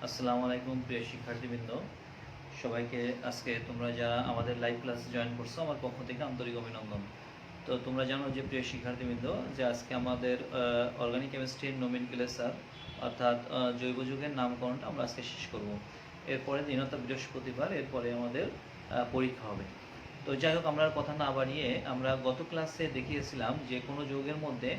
আসসালামু আলাইকুম প্রিয় শিক্ষার্থীবৃন্দ, সবাইকে আজকে তোমরা যারা আমাদের লাইভ ক্লাসে জয়েন করছো আমার পক্ষ থেকে আন্তরিক অভিনন্দন। তো তোমরা জানো যে প্রিয় শিক্ষার্থীবৃন্দ যে আজকে আমাদের অর্গানিক কেমিস্ট্রির নোমেনক্লেচার অর্থাৎ জৈব যৌগের নামকরণটা আমরা আজকে শেষ করব। এরপরে দিন অর্থাৎ বৃহস্পতিবার এরপরে আমাদের পরীক্ষা হবে। তো যাই হোক, আমরা কথা না বাড়িয়ে আমরা গত ক্লাসে দেখিয়েছিলাম যে কোনো যৌগের মধ্যে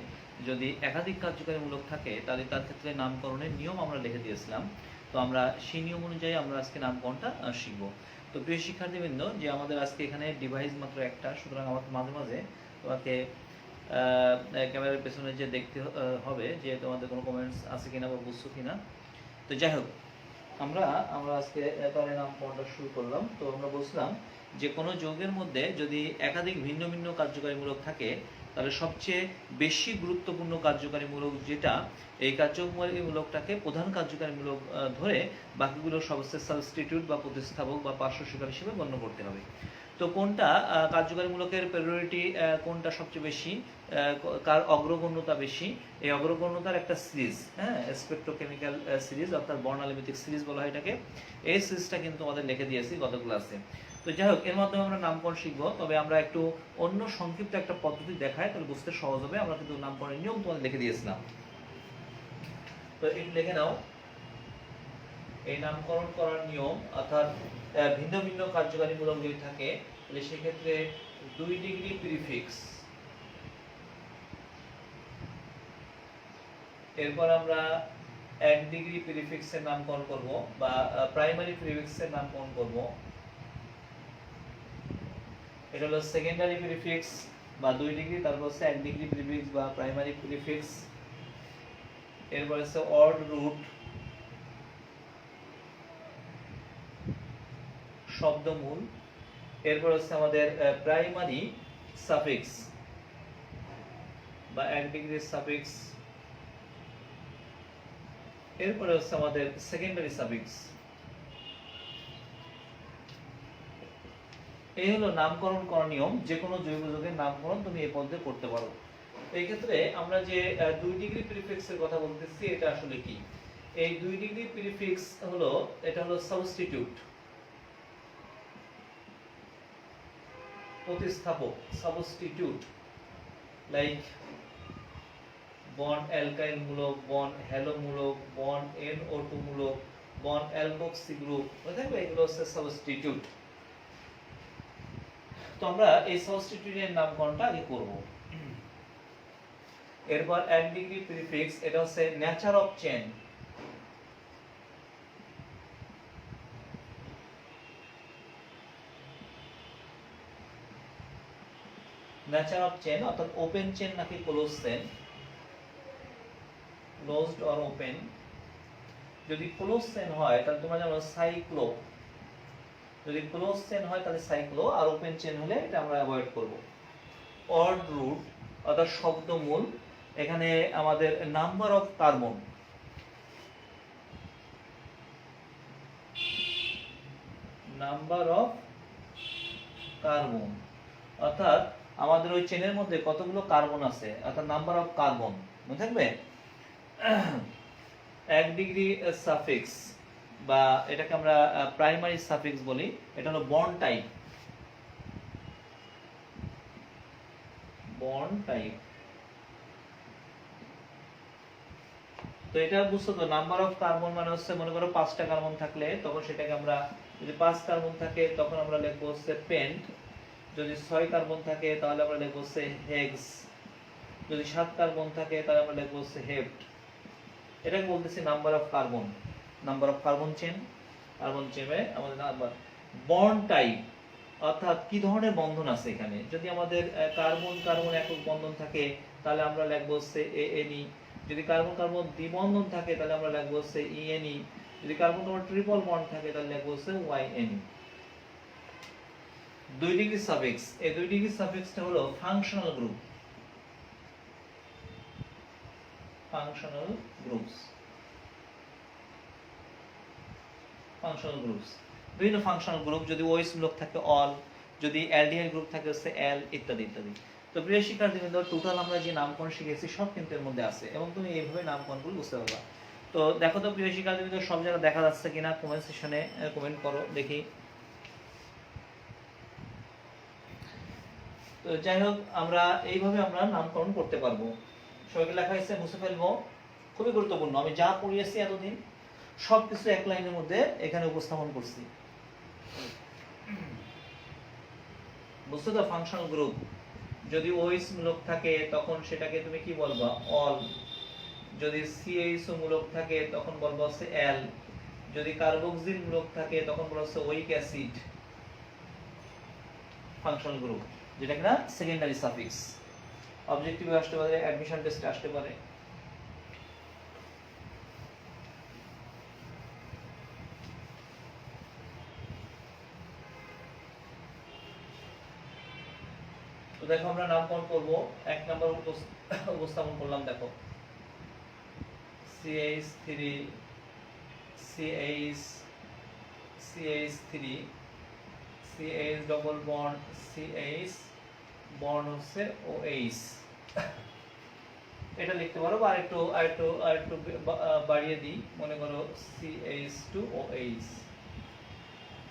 যদি একাধিক কার্যকারীমূলক থাকে তাহলে তার ক্ষেত্রে নামকরণের নিয়ম আমরা লিখে দিয়েছিলাম। তো আমরা সেই নিয়ম অনুযায়ী আমরা আজকে নামকরণটা শিখব। তো প্রিয় শিক্ষার্থীবৃন্দ, যে আমাদের আজকে এখানে ডিভাইস মাত্র একটা, সুতরাং আমাকে মাঝে মাঝে তোমাকে ক্যামেরার পেছনে যে দেখতে হবে যে তোমাদের কোনো কমেন্টস আছে কিনা বা বুঝছো কিনা। তো যাই হোক, আমরা আজকে তাহলে নামকরণটা শুরু করলাম। তো আমরা বলছিলাম যে কোনো যৌগের মধ্যে যদি একাধিক ভিন্ন ভিন্ন কার্যকারীমূলক থাকে তাহলে সবচেয়ে বেশি গুরুত্বপূর্ণ কার্যকারীমূলক যেটা, এই কার্যকারীমূলকটাকে প্রধান কার্যকারীমূলক ধরে বাকিগুলো সবচেয়ে সাবস্টিটিউট বা প্রতিস্থাপক বা পার্শ্ব শিকার হিসেবে গণ্য করতে হবে। তো কোনটা কার্যকারীমূলকের প্রায়োরিটি, কোনটা সবচেয়ে বেশি, কার অগ্রগণ্যতা বেশি, এই অগ্রগণ্যতার একটা সিরিজ, স্পেকট্রোকেমিক্যাল সিরিজ অর্থাৎ বর্ণালিমিতিক সিরিজ বলা হয় এটাকে। এই সিরিজটা কিন্তু আমাদের লিখে দিয়েছি গত ক্লাসে। তো যাই হোক, এর মাধ্যমে আমরা নামকরণ শিখবো, তবে আমরা একটু অন্য সংক্ষিপ্ত একটা পদ্ধতি দেখাই, তাহলে বুঝতে সহজ হবে। আমরা কিন্তু নামকরণের নিয়ম তোমাদের লিখে দিয়েছিলাম, তো এটা লিখে নাও। এই নামকরণ করার নিয়ম অর্থাৎ ভিন্ন ভিন্ন কার্যকারীমূলক যদি থাকে তাহলে সেক্ষেত্রে 2 ডিগ্রি প্রিফিক্স, এরপর আমরা 1 ডিগ্রি প্রিফিক্সের নামকরণ করব বা প্রাইমারি প্রিফিক্সের নামকরণ করব। এটা হলো সেকেন্ডারি প্রিফিক্স বা 2 ডিগ্রি, তারপর হচ্ছে 1 ডিগ্রি প্রিফিক্স বা প্রাইমারি প্রিফিক্স। এরপর হচ্ছে অড রুট, শব্দমূল। এরপর হচ্ছে আমাদের প্রাইমারি সাফিক্স বা 1 ডিগ্রি সাফিক্স। এরপরে হচ্ছে আমাদের সেকেন্ডারি সাফিক্স। এই হলো নামকরণ করার নিয়ম। যে কোনো জৈব যৌগের নামকরণ তুমি এই পদ্ধতিতে করতে পারো। এই ক্ষেত্রে আমরা যে 2 ডিগ্রি প্রিফিক্সের কথা বলতেছি এটা আসলে কি? এই 2 ডিগ্রি প্রিফিক্স হলো, এটা হলো সাবস্টিটিউট, প্রতিস্থাপক, সাবস্টিটিউট। লাইক বন্ড অ্যালকাইল মূলক, বন্ড হ্যালো মূলক, বন্ড NO2 মূলক, বন্ড অ্যালকক্সি গ্রুপ, মনে থাকবে এগুলো হচ্ছে সাবস্টিটিউট। তো আমরা এই সাবস্টিটিউটের নামকরণটা আগে করব। এরপর 1 ডিগ্রি প্রিফিক্স, এটা হচ্ছে nature of chain. Nature of chain অর্থাৎ ওপেন চেন নাকি close chain, closed or open. যদি ক্লোজ চেন হয় তাহলে তোমরা জানো সাইক্লো, যদি ক্লোজ চেন হয় তাহলে সাইক্লো, আর ওপেন চেন হলে এটা আমরা অ্যাভয়েড করব। অড রুট অর্থাৎ শব্দমূল, এখানে আমাদের number of carbon, number of carbon অর্থাৎ আমাদের ওই চেনের মধ্যে কতগুলো কার্বন আছে অর্থাৎ নাম্বার অফ কার্বন, মনে থাকবে। 1 ডিগ্রি সাফিক্স বা এটাকে আমরা প্রাইমারি সাফিক্স বলি, এটা হলো বন্ড টাইপ, বন্ড টাইপ। তো এটা বুঝছো তো, নাম্বার অফ কার্বন মানে হচ্ছে, মনে করো 5টা কার্বন থাকলে তখন সেটাকে আমরা, যদি 5 কার্বন থাকে তখন আমরা লিখবো হচ্ছে পেন্ট, যদি 6 কার্বন থাকে তাহলে আমরা লিখবো হচ্ছে হেক্স, যদি 7 কার্বন থাকে তাহলে আমরা লিখবো হচ্ছে হেপ্ট। এটাকে বলতেছি number of carbon, number of carbon chain. Carbon চেনে আমাদের নাম্বার। বন্ড টাইপ অর্থাৎ কি ধরনের বন্ধন আছে এখানে। যদি আমাদের কার্বন কার্বন একক বন্ধন থাকে তাহলে আমরা লিখবো হচ্ছে ANE, যদি কার্বন কার্বন দ্বিবন্ধন থাকে তাহলে আমরা লিখবো হচ্ছে ENE, যদি কার্বন কার্বন ট্রিপল বন্ড থাকে তাহলে লিখবো হচ্ছে YNE। 2 ডিগ্রি সাফিক্স, এই 2 ডিগ্রি সাফিক্সটা হলো functional group, functional groups, functional groups, বিভিন্ন ফাংশনাল গ্রুপ। যদি OH মূলক থাকে অল, যদি অ্যালডিহাইড গ্রুপ থাকে হচ্ছে অ্যাল, ইত্যাদি ইত্যাদি। তো প্রিয় শিক্ষার্থীবৃন্দ, টোটাল আমরা যে নামকরণ শিখেছি সব কিন্তু এর মধ্যে আছে এবং তুমি এইভাবে নামকরণগুলো বুঝতে পারবা। তো দেখো তো প্রিয় শিক্ষার্থী, সব জায়গায় দেখা যাচ্ছে কিনা, কমেন্ট সেকশনে কমেন্ট করো দেখি। তো যাই হোক, আমরা এইভাবে আমরা নামকরণ করতে পারবো। সবাইকে লেখা হয়েছে, মুছে ফেলবো। খুবই গুরুত্বপূর্ণ, আমি যা পড়িয়েছি এতদিন সবকিছু এক লাইনের মধ্যে এখানে উপস্থাপন করছি। বুঝছো তো? ফাংশনাল গ্রুপ যদি ওএস মূলক থাকে তখন সেটাকে তুমি কি বলবা? অল। যদি সিএইচও মূলক থাকে তখন বলবো হচ্ছে এল। যদি কার্বক্সিল মূলক থাকে তখন বলবো হচ্ছে ওইক অ্যাসিড। ফাংশনাল গ্রুপ, যেটা কিনা সেকেন্ডারি সাফিক্স। অবজেক্টিভে আসতে পারে, অ্যাডমিশন টেস্টে আসতে পারে। তো দেখো আমরা নামকরণ করবো। 1 নম্বর উপস্থাপন করলাম, দেখো CH3 CH CH3 CH double bond CH bond হচ্ছে OH। এটা লিখতে পারো, বা আরেকটু বাড়িয়ে দিই, মনে করো CH2OH।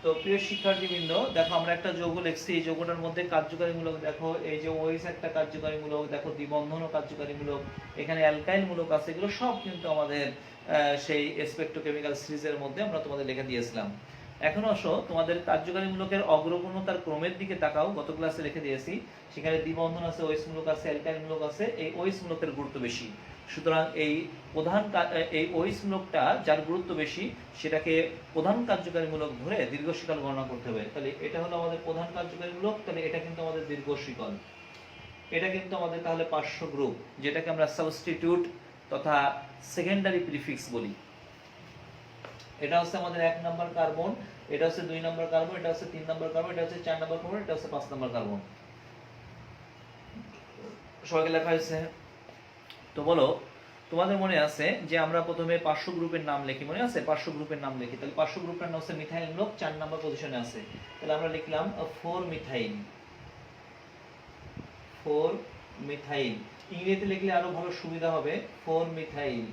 তো প্রিয় শিক্ষার্থীবৃন্দ, দেখো আমরা একটা যৌগ লিখছি, এই যৌগটার মধ্যে কার্যকারীমূলক দেখো, এই যে OH একটা কার্যকারীমূলক, দেখো দ্বিবন্ধনও কার্যকারীমূলক, এখানে অ্যালকাইল মূলক আছে, এগুলো সব কিন্তু আমাদের সেই স্পেকট্রোকেমিক্যাল সিরিজের মধ্যে আমরা তোমাদের লিখে দিয়েছিলাম। এখন আসো তোমাদের কার্যকারীমূলকের অগ্রগণ্যতার ক্রমের দিকে তাকাও। গত ক্লাসে লিখে দিয়েছি, সেখানে দ্বিবন্ধন আছে, OH মূলক আছে, অ্যালকাইল মূলক আছে। এই OH মূলকের গুরুত্ব বেশি, সুতরাং এই OH মূলকটা যার গুরুত্ব বেশি সেটাকে প্রধান কার্যকারীমূলক ধরে দীর্ঘশিকল গণনা করতে হবে। তাহলে এটা হলো আমাদের প্রধান কার্যকারীমূলক, তাহলে এটা কিন্তু আমাদের দীর্ঘশিকল। এটা কিন্তু আমাদের তাহলে পার্শ্ব গ্রুপ, যেটাকে আমরা সাবস্টিটিউট তথা সেকেন্ডারি প্রিফিক্স বলি। এটা হচ্ছে আমাদের 1 নম্বর কার্বন, এটা হচ্ছে 2 নম্বর কার্বন, এটা হচ্ছে 3 নম্বর কার্বন, এটা হচ্ছে 4 নম্বর কার্বন, এটা হচ্ছে 5 নম্বর কার্বন। সবাইকে লেখা হয়েছে? তো বলো, তোমাদের মনে আছে যে আমরা প্রথমে পার্শ্ব গ্রুপের নাম লিখি, মনে আছে? পার্শ্ব গ্রুপের নাম লিখি, তাহলে পার্শ্ব গ্রুপের নাম হচ্ছে মিথাইল মূলক, 4 নম্বর পজিশনে আছে। তাহলে আমরা লিখলাম 4 মিথাইল। 4 মিথাইল ইংরেজিতে লিখলে আরো ভালো সুবিধা হবে, 4 মিথাইল।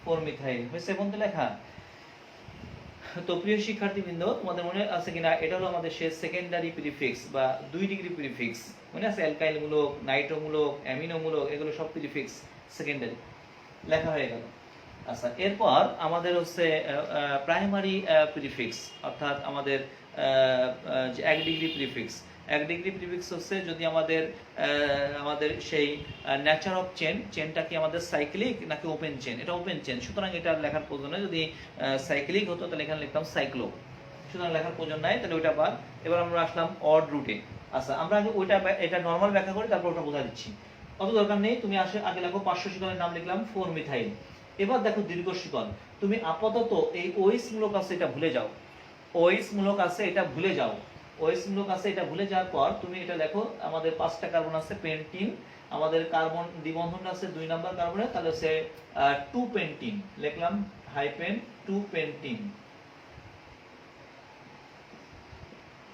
4 মিথাইল হয়েছে বলতে লেখা। তো প্রিয় শিক্ষার্থীবৃন্দ, তোমাদের মনে আছে কিনা, এটা হলো আমাদের শেষ সেকেন্ডারি প্রিফিক্স বা 2 ডিগ্রি প্রিফিক্স। মনে আছে? অ্যালকাইল মূলক, নাইট্রো মূলক, অ্যামিনো মূলক, এগুলো সব প্রিফিক্স সেকেন্ডারি লেখা হয়ে গেল। আচ্ছা, এরপর আমাদের হচ্ছে প্রাইমারি প্রিফিক্স, অর্থাৎ আমাদের যে 1 ডিগ্রি প্রিফিক্স। 1 ডিগ্রি প্রিফিক্স হচ্ছে যদি আমাদের সেই নেচার অফ চেনটা কি আমাদের সাইক্লিক নাকি ওপেন চেন। এটা ওপেন চেন, সুতরাং এটা লেখার প্রয়োজন নেই। যদি সাইক্লিক হতো তাহলে এখানে লিখতাম সাইক্লো, সুতরাং লেখার প্রয়োজন নাই, তাহলে ওইটা বাদ। এবার আমরা আসলাম অড রুটে। আচ্ছা, আমরা আগে এটা নর্মাল ব্যাখ্যা করি, তারপর ওটা বোঝা দিচ্ছি, অত দরকার নেই। তুমি আগে লেখো পার্শ্ব শিকলের নাম লিখলাম 4 মিথাইল। এবার দেখো দীর্ঘ শিকল, তুমি আপাতত এই OH মূলক আছে এটা ভুলে যাও, OH মূলক আছে এটা ভুলে যাও, OH মূলক আছে এটা ভুলে যাওয়ার পর তুমি এটা লেখো, আমাদের 5টা কার্বন আছে, পেন্টিন। আমাদের কার্বন দ্বিবন্ধন আছে 2 নাম্বার কার্বনে, তাহলে হচ্ছে 2 পেন্টিন লিখলাম, হাইপেন 2 পেন্টিন।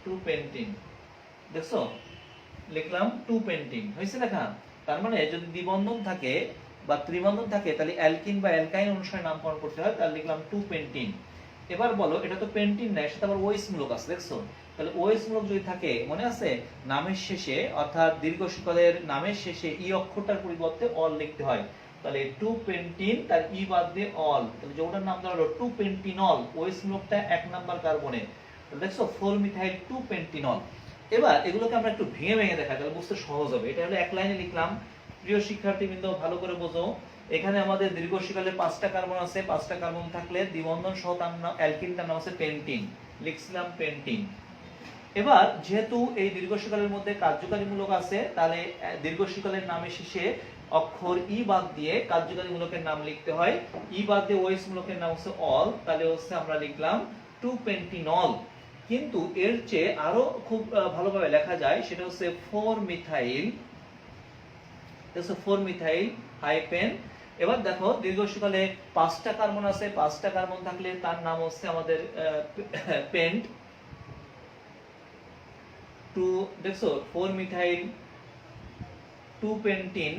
2 পেন্টিন দেখছো, লিখলাম 2 পেন্টিন হয়েছে লেখা। তার মানে যদি দ্বিবন্ধন থাকে বা ত্রিবন্ধন থাকে তাহলে অ্যালকিন বা অ্যালকাইন অনুসারে নামকরণ করতে হয়, তাহলে লিখলাম 2 পেন্টিন। এবার বলো, এটা তো পেন্টিন নাই, সেটা আবার OH মূলক আছে, দেখছো? তাহলে OH মূলক যদি থাকে, মনে আছে নামের শেষে অর্থাৎ দীর্ঘ শিকলের নামের শেষে ই অক্ষরটার পরিবর্তে অল লিখতে হয়। তাহলে 2 পেন্টিন, তার ই বাদ দিয়ে অল, তাহলে যেটার নাম দেওয়া হলো 2 পেন্টিনল। OH মূলকটা 1 নাম্বার কার্বনে, দেখছো 4 মিথাইল 2 পেন্টিনল। এবার এগুলোকে আমরা একটু ভেঙে ভেঙে দেখাই, তাহলে বুঝতে সহজ হবে। এটা হলো এক লাইনে লিখলাম। প্রিয় শিক্ষার্থীবৃন্দ, ভালো করে বোঝো, এখানে আমাদের দীর্ঘ শিকলে 5টা কার্বন আছে, 5টা কার্বন থাকলে দ্বিবন্ধন সহ তার নাম অ্যালকিন, তার নাম আছে পেন্টিন, লিখছিলাম পেন্টিন। এবার যেহেতু এই দীর্ঘ শিকলের মধ্যে কার্যকারীমূলক আছে, তাহলে দীর্ঘ শিকলের নামের শেষে অক্ষর ই বাদ দিয়ে কার্যকারীমূলকের নাম লিখতে হয়। ই বাদ দিয়ে OH মূলকের নাম হচ্ছে অল, তাহলে হচ্ছে আমরা লিখলাম 2 পেন্টিনল। কিন্তু এর চেয়ে আরো খুব ভালোভাবে লেখা যায়, সেটা হচ্ছে 4 মিথাইল। 4 methyl hyphen. এবার দেখো দীর্ঘ শিকলে 5টা কার্বন আছে, 5টা কার্বন থাকলে তার নাম হচ্ছে আমাদের পেন্ট। 2 দেখছো 4 মিথাইল 2 পেন্টিন,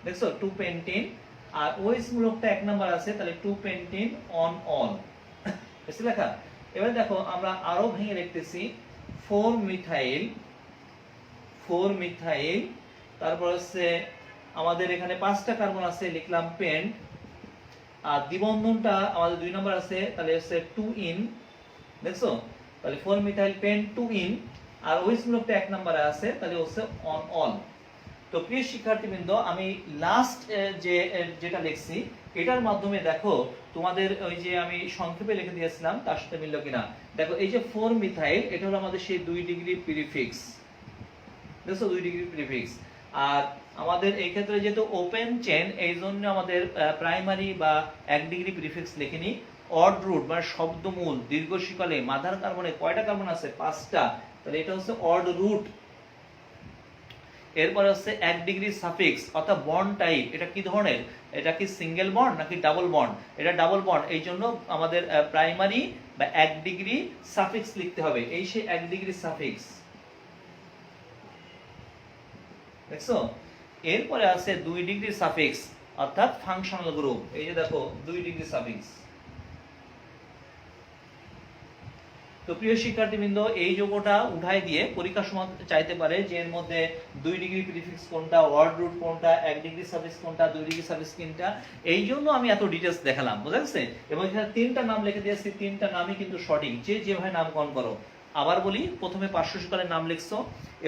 দেখছো 2 পেন্টিন। আর ওএস মূলকটা 1 নাম্বার আছে, তাহলে 2 পেন্টিন অন অল। এসে লেখা। এবারে দেখো আমরা আরো ভেঙে লিখতেছি 4 মিথাইল, 4 মিথাইল, তারপর হচ্ছে আমাদের এখানে 5টা কার্বন আছে, লিখলাম পেন্ট। আর দ্বিবন্ধনটা আমাদের 2 নাম্বার আছে, তাহলে হচ্ছে 2 ইন। দেখছো, তাহলে 4 মিথাইল পেন্ট 2 ইন। আর ওএস মূলকটা 1 নম্বরে আছে, তাহলে হচ্ছে অন অল। তো প্রিয় শিক্ষার্থীবৃন্দ, আমি লাস্ট যেটা লিখছি এটার মাধ্যমে দেখো তোমাদের ওই যে আমি সংক্ষেপে লিখে দিয়েছিলাম তার সাথে মিললো কিনা। দেখো এই যে 4 মিথাইল, এটা হলো আমাদের সেই 2 ডিগ্রি প্রিফিক্স। দেখছো 2 ডিগ্রি প্রিফিক্স। আর আমাদের এই ক্ষেত্রে যেহেতু ওপেন চেন, এই জন্য আমাদের প্রাইমারি বা 1 ডিগ্রি প্রিফিক্স লিখিনি। অড রুট মানে শব্দমূল, দীর্ঘ শিকলে মাদার কার্বনে কয়টা কার্বন আছে? 5টা, তাহলে এটা হচ্ছে অড রুট। এরপরে হচ্ছে 1 ডিগ্রি সাফিক্স অর্থাৎ বন্ড টাইপ, এটা কি ধরনের? এটা কি সিঙ্গেল বন্ড নাকি ডাবল বন্ড? এটা ডাবল বন্ড, এই জন্য আমাদের প্রাইমারি বা 1 ডিগ্রি সাফিক্স লিখতে হবে। এই সেই 1 ডিগ্রি সাফিক্স, দেখছো। এরপরে আছে 2 ডিগ্রি সাফিক্স অর্থাৎ ফাংশনাল গ্রুপ। এই যে দেখো 2 ডিগ্রি সাফিক্স। তো প্রিয় শিক্ষার্থীবৃন্দ, এই যোগটা উঠাই দিয়ে পরীক্ষার সময় চাইতে পারে যে এর মধ্যে 2 ডিগ্রি প্রিফিক্স কোনটা, ওয়ার্ড রুট কোনটা, 1 ডিগ্রি সাফিক্স কোনটা, 2 ডিগ্রি সাফিক্স কোনটা। এই জন্য আমি এত ডিটেইলস দেখালাম, বুঝা গেছে? এবং এখানে 3টা নাম লিখে দিয়েছি, 3টা নামই কিন্তু সঠিক, যে যেভাবে নামকরণ করো। আবার বলি, প্রথমে পার্শ্বশিকলের নাম লিখছো,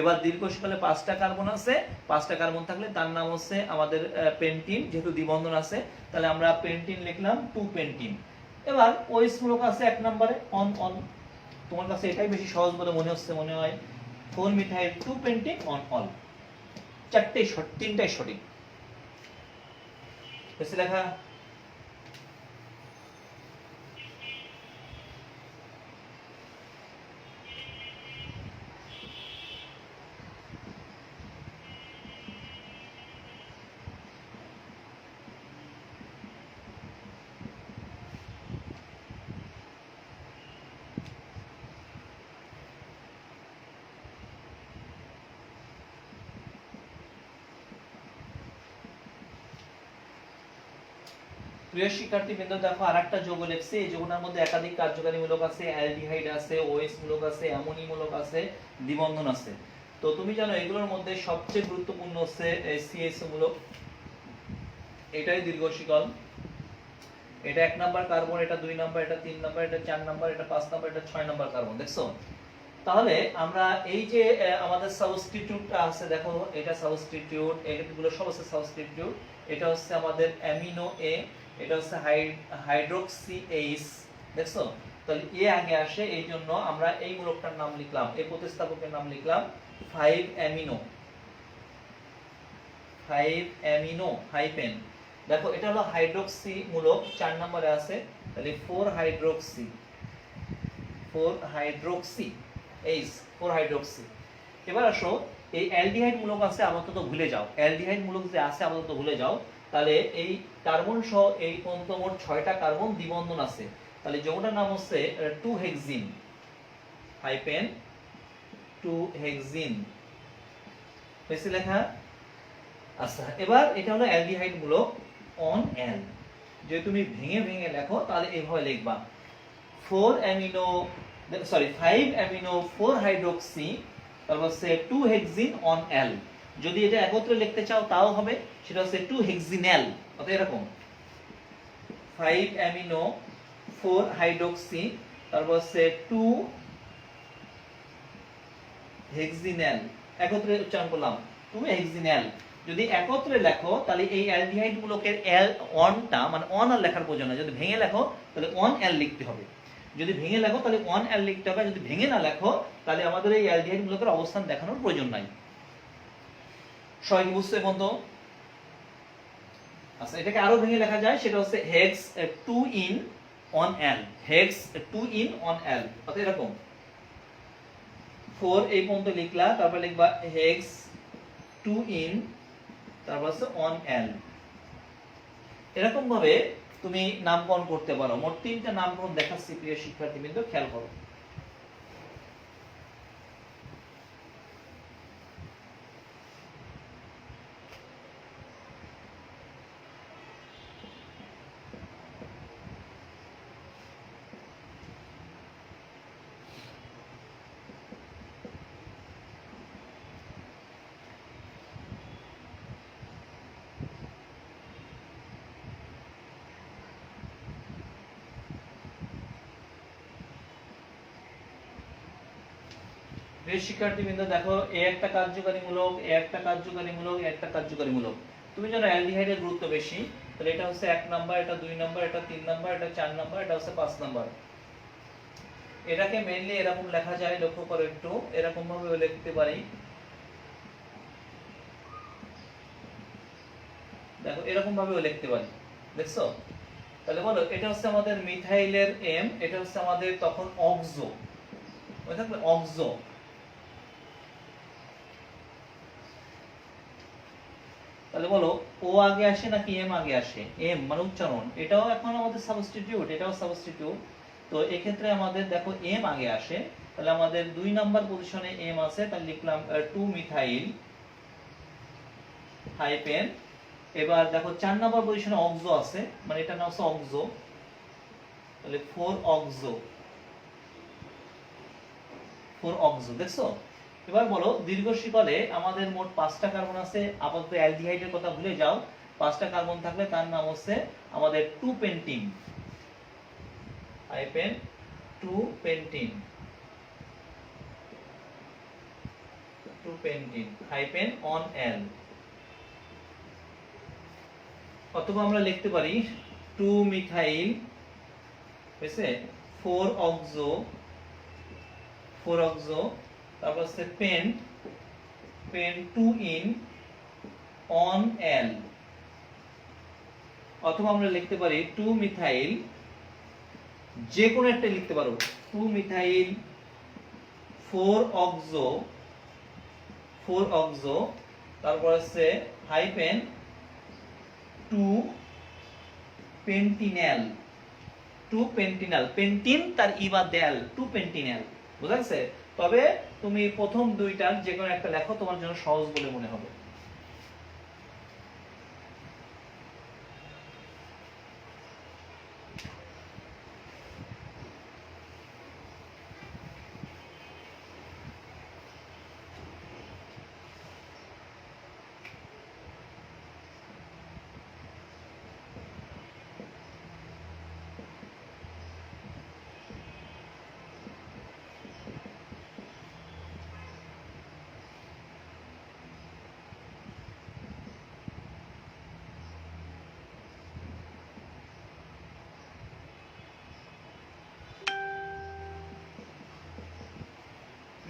এবার দীর্ঘশিকলে 5টা কার্বন আছে, 5টা কার্বন থাকলে তার নাম হচ্ছে আমাদের পেন্টিন, যেহেতু দ্বিবন্ধন আছে তাহলে আমরা পেন্টিন লিখলাম, 2 পেন্টিন। এবার ওএস মূলক আছে 1 নম্বরে অন অন। তোমার কাছে এটাই বেশি সহজ বলে মনে হচ্ছে, মনে হয় 4 মিথাইল 2 পেন্টিন অন অল। 3টাই সঠিক। বেশি লেখা। প্রিয় শিক্ষার্থীবৃন্দ, দেখো আরেকটা যৌগ লিখছি। এই যৌগটার মধ্যে একাধিক কার্যকারী মূলক আছে, অ্যালডিহাইড আছে, ওএস মূলক আছে, অ্যামোনি মূলক আছে, দ্বিবন্ধন আছে। তো তুমি জানো এগুলোর মধ্যে সবচেয়ে গুরুত্বপূর্ণ হচ্ছে সিএসও মূলক। এটাই দীর্ঘ শিকল। এটা 1 নাম্বার কার্বন, এটা 2 নাম্বার, এটা 3 নাম্বার, এটা 4 নাম্বার, এটা 5 নাম্বার, এটা 6 নাম্বার কার্বন। দেখছো? তাহলে আমরা এই যে আমাদের সাবস্টিটিউটটা আছে, দেখো এটা সাবস্টিটিউট, এগুলো সব আছে সাবস্টিটিউট। এটা হচ্ছে আমাদের অ্যামিনো এ, এটা হচ্ছে হাইড্রোক্সি এইচ। দেখছো? তাহলে এ আগে আসে, এই জন্য আমরা এই মূলকটার নাম লিখলাম, এই প্রতিস্থাপকের নাম লিখলাম 5 অ্যামিনো। 5 amino hyphen. দেখো এটা হলো হাইড্রোক্সি মূলক, 4 নম্বরে আছে, তাহলে 4 হাইড্রোক্সি, 4 হাইড্রোক্সি এইচ, 4 হাইড্রোক্সি। এবার আসো এই অ্যালডিহাইড মূলক আছে, আপাতত ভুলে যাও। অ্যালডিহাইড মূলক যে আছে আপাতত ভুলে যাও। তাহলে এই কার্বন সহ এই পর্যন্ত মোট 6টা কার্বন দ্বিবন্ধন আছে। তাহলে যৌগটার নাম হচ্ছে 2 হেক্সিন হাইপেন 2 হেক্সিন। হয়েছে লেখা? আচ্ছা, এবার এটা হলো অ্যালডিহাইড মূলক অন অ্যাল। যদি তুমি ভেঙে ভেঙে লেখো তাহলে এইভাবে লিখবা 4 অ্যামিনো, সরি 5 অ্যামিনো 4 হাইড্রোক্সি, তারপর হচ্ছে 2 হেক্সিন অন অ্যাল। যদি এটা একত্রে লিখতে চাও তাও হবে, সেটা হচ্ছে 2 হেক্সিন্যাল। অর্থাৎ এরকম 5 অ্যামিনো 4 হাইড্রোক্সি, তারপর হচ্ছে 2 হেক্সিন্যাল। একত্রে উচ্চারণ করলাম 2 হেক্সিন্যাল। যদি একত্রে লেখো তাহলে এই অ্যালডিহাইড মূলকের অ্যাল অনটা, মানে অন আর লেখার প্রয়োজন না। যদি ভেঙে লেখো তাহলে অন অ্যাল লিখতে হবে। যদি ভেঙে লেখো তাহলে অন অ্যাল লিখতে হবে। যদি ভেঙে না লেখো তাহলে আমাদের এই অ্যালডিহাইড মূলকের অবস্থান দেখানোর প্রয়োজন নাই। সবাই কি বুঝতে বন্ধু? আচ্ছা, এটাকে আরো ভেঙে লেখা যায়, সেটা হচ্ছে hex 2 ene on al. Hex 2 ene on al. অর্থাৎ এরকম 4 এই পর্যন্ত লিখলা, তারপর লিখবা হেক্স 2 ইন, তারপর হচ্ছে অন অ্যাল। এরকম ভাবে তুমি নামকরণ করতে পারো। মোট 3টা নামকরণ দেখাচ্ছি প্রিয় শিক্ষার্থীবৃন্দ, খেয়াল করো। প্রিয় শিক্ষার্থীবৃন্দ দেখো এ একটা কার্যকারীমূলক, এ একটা কার্যকারীমূলক, এ একটা কার্যকারীমূলক। তুমি জানো অ্যালডিহাইডের গুরুত্ব বেশি, তাহলে এটা হচ্ছে 1 নাম্বার, এটা 2 নাম্বার, এটা 3 নাম্বার, এটা 4 নাম্বার, এটা হচ্ছে 5 নাম্বার। এটাকে মেইনলি এরকম লেখা যায়, লক্ষ্য করো একটু, এরকম ভাবে লিখতে পারি। দেখো এরকম ভাবেও লিখতে পারি, দেখছো? তাহলে বলো এটা হচ্ছে আমাদের মিথাইলের এম, এটা হচ্ছে আমাদের তখন অক্সো, মনে থাকবে অক্সো। তাহলে বলো ও আগে আসে নাকি এম আগে আসে? এম মানে উচ্চারণ, এটাও এখন আমাদের সাবস্টিটিউট, এটাও সাবস্টিটিউট। তো এক্ষেত্রে আমাদের দেখো এম আগে আসে, তাহলে আমাদের 2 নাম্বার পজিশনে এম আছে, তাহলে লিখলাম 2 মিথাইল হাইপেন। এবার দেখো 4 নাম্বার পজিশনে অক্সো আছে, মানে এটা নাম হচ্ছে অক্সো, তাহলে 4 অক্সো, 4 অক্সো, দেখছো? এবার বলো দীর্ঘ শিকলে আমাদের মোট 5টা কার্বন আছে। আপাতত অ্যালডিহাইডের কথা ভুলে যাও, 5টা কার্বন থাকলে তার নাম হচ্ছে আমাদের 2 pentene hyphen 2 pentene, 2 pentene hyphen on al. অথবা আমরা লিখতে পারি 2 মিথাইল হয়েছে 4 অক্সো, 4 অক্সো, তারপর হচ্ছে পেন্ট 2 ইন অন এল। অথবা আমরা লিখতে পারি 2 মিথাইল, যে কোনো একটা লিখতে পারো, 2 মিথাইল 4 অক্সো, 4 অক্সো, তারপর হচ্ছে হাইপেন 2 পেন্টিনেল, 2 পেন্টিনাল, পেন্টিন তার ই বাদ দেয়াল, 2 পেন্টিনেল, বুঝা গেছে? তবে তুমি প্রথম দুইটার যে কোনো একটা লেখো, তোমার জন্য সহজ বলে মনে হবে।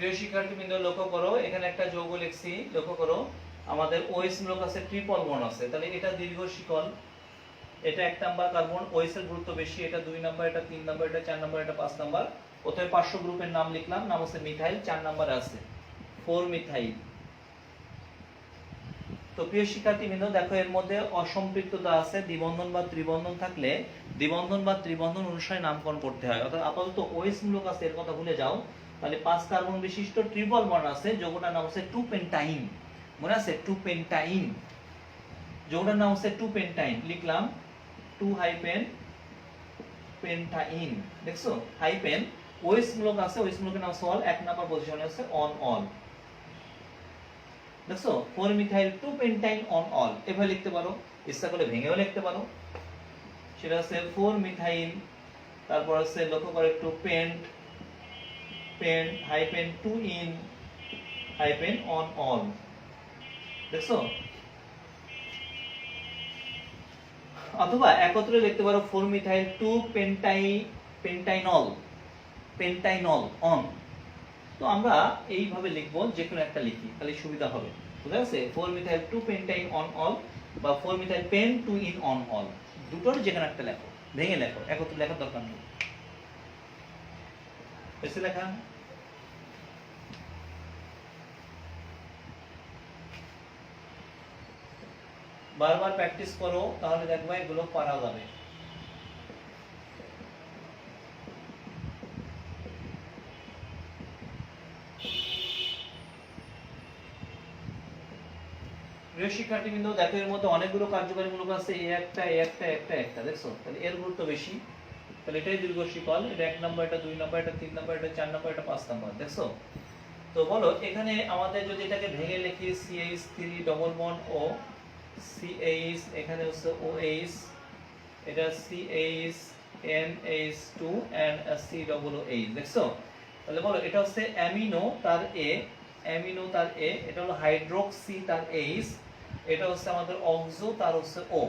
প্রিয় শিক্ষার্থীবৃন্দ লক্ষ্য করো, এখানে একটা যৌগ লিখছি, লক্ষ্য করো আমাদের ওএস মূলক আছে, ট্রিপল বন্ড আছে, তাহলে এটা দীর্ঘ শিকল, এটা 1 নাম্বার কার্বন, ওএস এর গুরুত্ব বেশি, এটা 2 নাম্বার, এটা 3 নাম্বার, এটা 4 নাম্বার, এটা 5 নাম্বার। প্রথমে পার্শ্ব গ্রুপের নাম লিখলাম, নাম হচ্ছে মিথাইল, 4 নাম্বারে আছে 4 মিথাইল। তো প্রিয় শিক্ষার্থীবৃন্দ দেখো এর মধ্যে অসম্পৃক্ততা আছে, দ্বিবন্ধন বা ত্রিবন্ধন থাকলে দ্বিবন্ধন বা ত্রিবন্ধন অনুসারে নামকরণ করতে হয়। অর্থাৎ আপাতত ওএস মূলক আছে, এর কথা ভুলে যাও। তাহলে 5 কার্বন বিশিষ্ট ট্রিপল বন্ড আছে, যৌগটার নাম হচ্ছে 2 পেন্টাইন, মনে আছে? 2 পেন্টাইন, যৌগটার নাম হচ্ছে 2 পেন্টাইন, লিখলাম 2 হাইপেন পেন্টাইন, দেখছো? হাইপেন ওএস মূলক আছে, ওএস মূলকের নাম সল, 1 নাম্বার পজিশনে আছে অন অল, দেখছো? 4 মিথাইল 2 পেন্টাইন অন অল, এভাবে লিখতে পারো, ইচ্ছা করলে ভেঙেও লিখতে পারো। সেটা হচ্ছে 4 মিথাইল, তারপর হচ্ছে লক্ষ্য করে একটু pent hyphen 2 ene hyphen one ol, দেখছো? অথবা একত্রে লিখতে পারো 4 মিথাইল 2 পেন্টাইনল অন। তো আমরা এইভাবে লিখবো, যে কোনো একটা লিখি তাহলে সুবিধা হবে, বুঝা গেছে? 4 মিথাইল 2 পেন্টাইন অন অল বা 4 methyl pent 2 ene one ol, দুটোর যে কোনো একটা লেখো, ভেঙে লেখো, একত্রে লেখার দরকার নেই। এসে লেখা বারবার প্র্যাকটিস করো, তাহলে দেখবে এগুলো পারা যাবে। প্রিয় শিক্ষার্থীবৃন্দ দেখো এর মধ্যে অনেকগুলো কার্যকারী মূলক আছে, একটা, দেখছো? তাহলে এর গুরুত্ব বেশি, তাহলে এটাই দীর্ঘ শিকল, এটা 1 নাম্বার, এটা 2 নাম্বার, এটা 3 নাম্বার, এটা 4 নাম্বার, এটা 5 নাম্বার, দেখছো? তো বলো এখানে আমাদের যদি এটাকে ভেঙে লিখি, CH3 ডবল বন্ড ও CH, এখানে হচ্ছে OH, এটা CH NH2 and C double OH, দেখছো? তাহলে বলো এটা হচ্ছে অ্যামিনো তার এ, অ্যামিনো তার এ, এটা হলো হাইড্রোক্সি তার এইচ, এটা হচ্ছে আমাদের অক্সো তার হচ্ছে ও।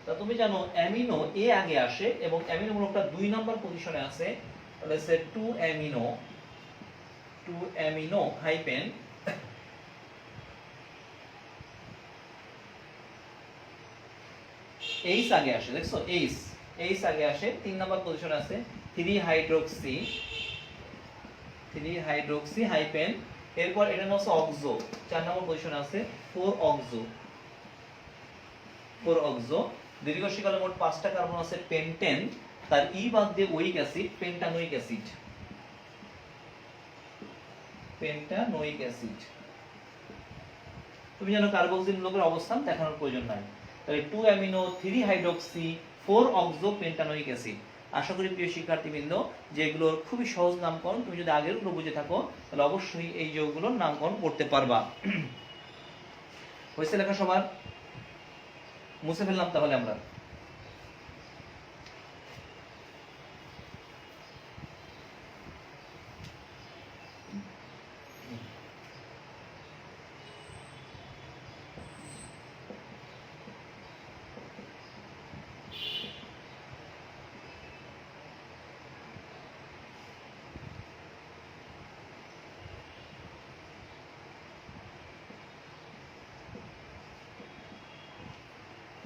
তা তুমি জানো অ্যামিনো এ আগে আসে এবং অ্যামিনো মূলকটা 2 নম্বর পজিশনে আছে, তাহলে হচ্ছে 2 অ্যামিনো, 2 অ্যামিনো হাইপেন এইচ আগে আসে, দেখছো এইচ, এইচ আগে আসে 3 নম্বর পজিশনে আছে 3 হাইড্রোক্সি, 3 হাইড্রোক্সি হাইপেন, এরপর এটা হচ্ছে অক্সো 4 নম্বর পজিশনে আছে 4 অক্সো, 4 অক্সো। দীর্ঘ শিকলে মোট 5টা কার্বন আছে পেন্টেন, তার ই বাদ দিয়ে ওইক অ্যাসিড পেন্টানোইক অ্যাসিড, পেন্টানোইক অ্যাসিড। তুমি জানো কার্বক্সিল মূলকের অবস্থান দেখানোর প্রয়োজন নাই। তাহলে 2 অ্যামিনো 3 হাইড্রোক্সি 4 অক্সো পেন্টানোইক অ্যাসিড। আশা করি প্রিয় শিক্ষার্থীবৃন্দ যেগুলোর খুবই সহজ নামকরণ, তুমি যদি আগের গুলো বুঝে থাকো তাহলে অবশ্যই এই যৌগগুলোর নামকরণ করতে পারবা। হয়েছে লেখা সবার? মুছে ফেললাম তাহলে আমরা।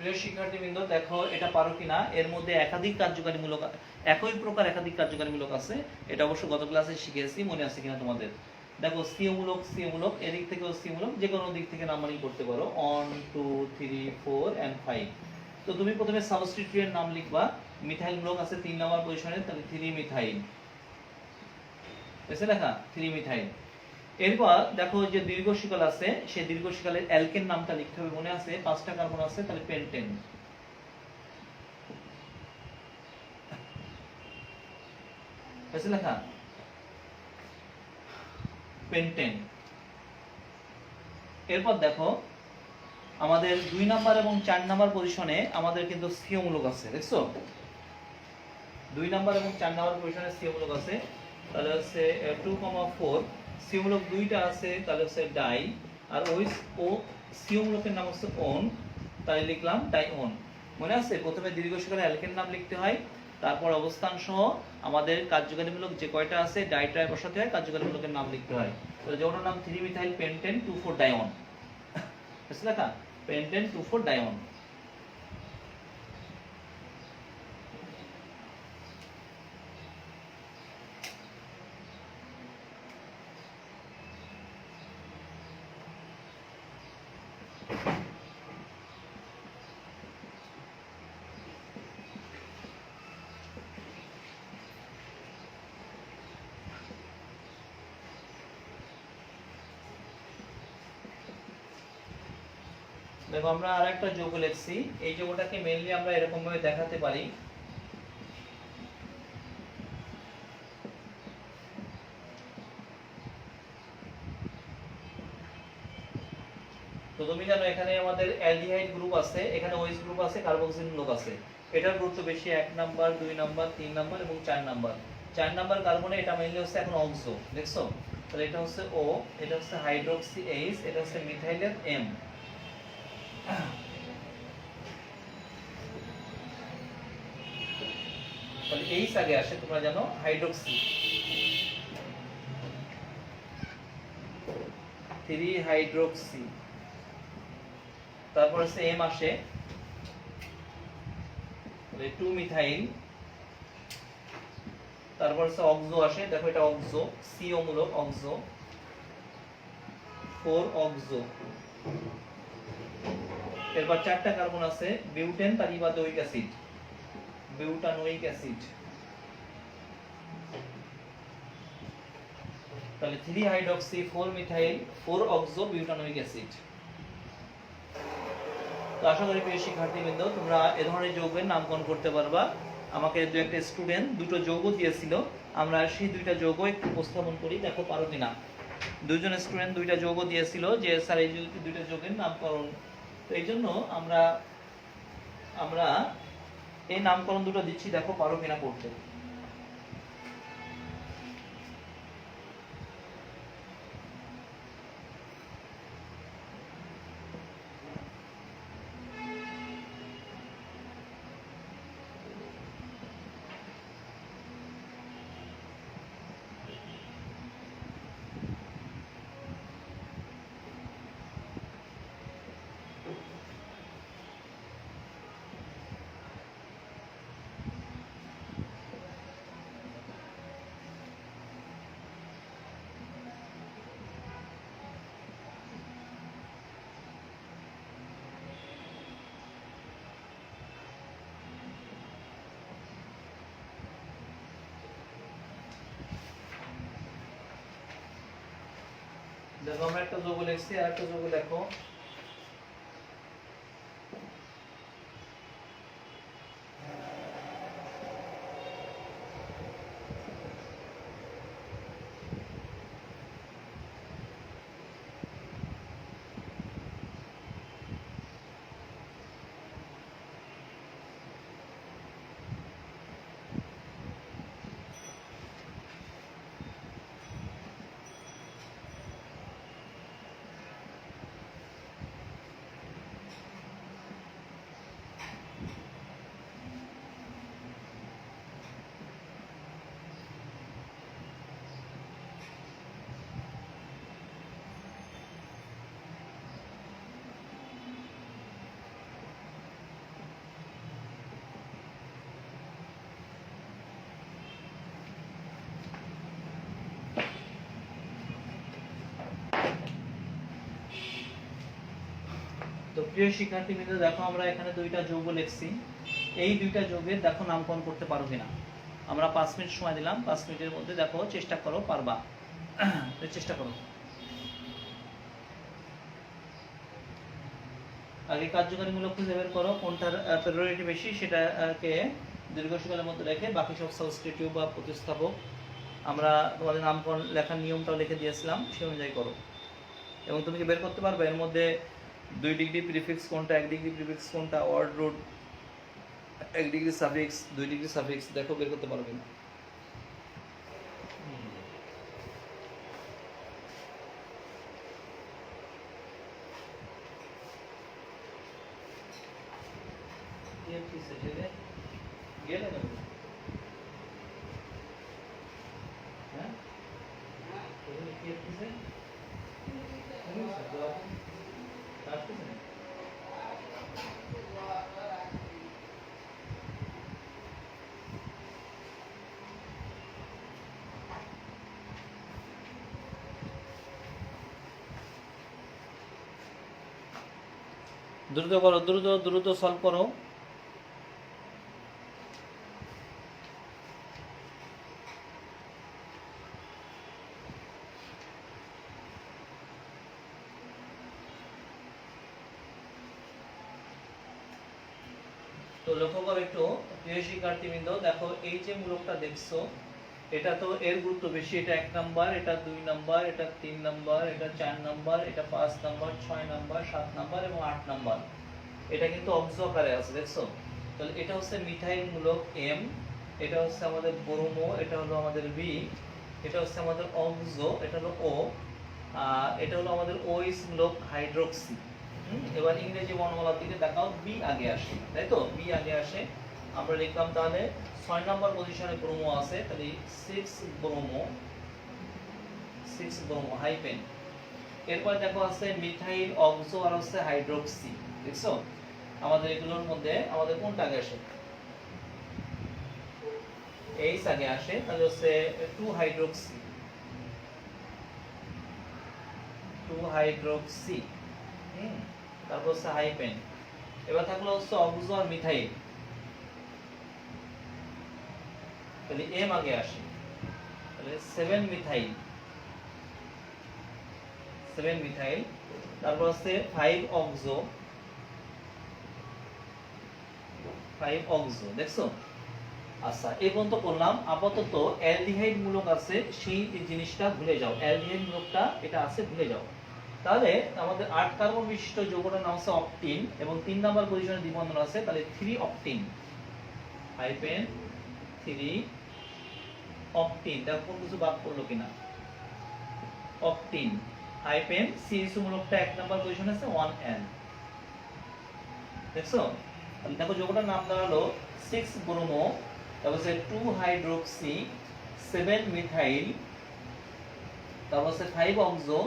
প্রিয় শিক্ষার্থীবৃন্দ দেখো এটা পারো কিনা, এর মধ্যে একাধিক কার্যকারী মূলক, একই প্রকার একাধিক কার্যকারী মূলক আছে, এটা অবশ্য গত ক্লাসে শিখেছি, মনে আছে কিনা তোমাদের। দেখো সিও মূলক, সিও মূলক, এদিক থেকেও সিও মূলক, যে কোনো দিক থেকে নাম্বারিং করতে পারো 1 2 3 4 and 5। তো তুমি প্রথমে সাবস্টিটিউয়েন্ট নাম লিখবা, মিথাইল মূলক আছে 3 নম্বর পজিশনে, তাহলে 3 মিথাইল, এসে লেখা 3 মিথাইল। এরপর দেখো যে দীর্ঘ শিকল আছে, সেই দীর্ঘ শিকলের অ্যালকেন নামটা লিখতে হবে, মনে আছে 5টা কার্বন আছে, তাহলে পেন্টেন, এসে লেখা পেন্টেন। এরপর দেখো আমাদের 2 নাম্বার এবং 4 নাম্বার পজিশনে আমাদের কিন্তু সিও মূলক আছে, দেখছো 2 নাম্বার এবং 4 নাম্বার পজিশনে সিও মূলক আছে, তাহলে হচ্ছে 2,4 সিও মূলক দুইটা আছে, তাহলে হচ্ছে ডাই, আর ওই ও সিও মূলকের নাম হচ্ছে ওন, তাই লিখলাম ডাইওন। মনে আছে প্রথমে দীর্ঘ শিকলে অ্যালকেন নাম লিখতে হয়, তারপর অবস্থান সহ আমাদের কার্যকারীমূলক যে কয়টা আছে ডাইট্রায় বসাতে হয়, কার্যকারীমূলকের নাম লিখতে হয়। তাহলে যেমন নাম 3 মিথাইল পেন্টেন 2,4 ডাইওন, বুঝলে লেখা পেন্টেন 2,4 ডাইওন। দেখো আমরা আরেকটা যৌগ লিখছি, এই যৌগটাকে মেইনলি আমরা এরকম ভাবে দেখাতে পারি, তো তুমি জানো এখানে আমাদের অ্যালডিহাইড গ্রুপ আছে, এখানে ওএইচ গ্রুপ আছে, কার্বক্সিল মূলক আছে, এটার গুরুত্ব বেশি 1 নাম্বার 2 নাম্বার 3 নাম্বার এবং 4 নাম্বার। 4 নাম্বার কার্বনে এটা মেইনলি হচ্ছে এখন অক্সো, দেখছো তাহলে এটা হচ্ছে ও, এটা হচ্ছে হাইড্রোক্সি এইচ, এটা হচ্ছে মিথাইলের এম। তাহলে এইচ আগে আসে, তোমরা জানো হাইড্রোক্সি 3 হাইড্রোক্সি, তারপর হচ্ছে এম আসে 2 মিথাইল, তারপর হচ্ছে অক্সো আসে, দেখো এটা অক্সো সিও মূলক অক্সো 4 অক্সো। এরপর 4টা কার্বন আছে বিউটেন, তার ইবাদোইক অ্যাসিড বিউটানোইক অ্যাসিড, তাহলে 3 hydroxy 4 methyl 4 oxo butanoic acid. তো আশা করি প্রিয় শিক্ষার্থীবৃন্দ তোমরা এই ধরনের যৌগের নামকরণ করতে পারবা। আমাকে দু একটা স্টুডেন্ট দুটো যৌগ দিয়েছিল, আমরা সেই দুইটা যৌগ একটু উপস্থাপন করি, দেখো পারো কিনা। দুইজন স্টুডেন্ট দুইটা যৌগ দিয়েছিল যে স্যার এই দুইটা যৌগের নামকরণ, তো এই জন্য আমরা আমরা এই নামকরণ দুটো দিচ্ছি, দেখো পারো কিনা করতে। দেখো আমরা একটা যৌগ লিখছি, আর একটা যৌগ দেখো। তো প্রিয় শিক্ষার্থীবৃন্দ, দেখো আমরা এখানে দুইটা যৌগ লিখছি। এই দুইটা যৌগের দেখো নামকরণ করতে পারো কিনা। আমরা 5 মিনিট সময় দিলাম, 5 মিনিটের মধ্যে দেখো চেষ্টা করো, পারবা। চেষ্টা করো। আগে কার্যকারীমূলক খুঁজে বের করো, কোনটার প্রায়োরিটি বেশি সেটাকে দীর্ঘকালের মধ্যে রেখে বাকি সব সাবস্টিটিউট বা প্রতিস্থাপক আমরা তোমাদের নামকরণ লেখার নিয়মটাও লিখে দিয়েছিলাম, সেই অনুযায়ী করো। এবং তুমি কি বের করতে পারবে এর মধ্যে 2 ডিগ্রি প্রিফিক্স কোনটা, 1 ডিগ্রি প্রিফিক্স কোনটা, word root, 1 degree suffix, 2 degree suffix, দেখো বের করতে পারবে না। গেলে না হ্যাঁ দ্রুত করো, দ্রুত দ্রুত সলভ করো। তো লক্ষ্য করো একটু প্রিয় শিক্ষার্থীবৃন্দ, দেখো এই যে মূলকটা দেখছো, এটা তো এর গুরুত্ব বেশি। এটা 1 নাম্বার, এটা 2 নাম্বার, এটা 3 নাম্বার, এটা 4 নাম্বার, এটা 5 নাম্বার, 6 নাম্বার, 7 নাম্বার এবং 8 নাম্বার। এটা কিন্তু অক্স আকারে আছে, দেখছো? তাহলে এটা হচ্ছে মিথাইল মূলক M, এটা হচ্ছে আমাদের ব্রোমো, এটা হলো আমাদের B, এটা হচ্ছে আমাদের অক্সো, এটা হলো O, এটা হলো আমাদের OH মূলক হাইড্রোক্সি। এবার ইংরেজি বর্ণমালার দিকে দেখাও, বি আগে আসে, তাই তো? বি আগে আসে। আমরা লিখলাম তাহলে 6 নম্বর পজিশনে ব্রোমো আছে, তাহলে 6 ব্রোমো হাইপেন। এরপর দেখো আছে মিথাইল, অক্সো আর হচ্ছে হাইড্রোক্সি, দেখছো? আমাদের এগুলোর মধ্যে আমাদের কোনটা আগে আসে? এইচ আগে আসে, তাহলে হচ্ছে 2 হাইড্রোক্সি। তারপর হচ্ছে হাইপেন। এবার থাকলো হচ্ছে অক্সো আর মিথাইল, তাহলে এম আগে আসে, তাহলে 7 মিথাইল। তারপর হচ্ছে 5 অক্সো, দেখছো? আচ্ছা, এই পর্যন্ত করলাম। আপাতত অ্যালডিহাইড মূলক আছে, সেই জিনিসটা ভুলে যাও। অ্যালডিহাইড মূলকটা এটা আছে, ভুলে যাও। তাহলে আমাদের 8 কার্বন বিশিষ্ট যৌগটার নাম হচ্ছে অক্টিন এবং 3 নাম্বার পজিশনে দ্বিবন্ধন আছে, তাহলে 3 অক্টিন হাইপেন 3 অক্টিন। দেখো কোন কিছু বাদ পড়লো কিনা। অক্টিন হাইপেন সিএসও মূলকটা 1 নাম্বার পজিশনে আছে 1N, দেখছো? তাহলে দেখো যৌগটার নাম দাঁড়ালো 6 ব্রোমো, তারপর হচ্ছে 2 হাইড্রোক্সি, 7 মিথাইল, তারপর হচ্ছে 5 অক্সো,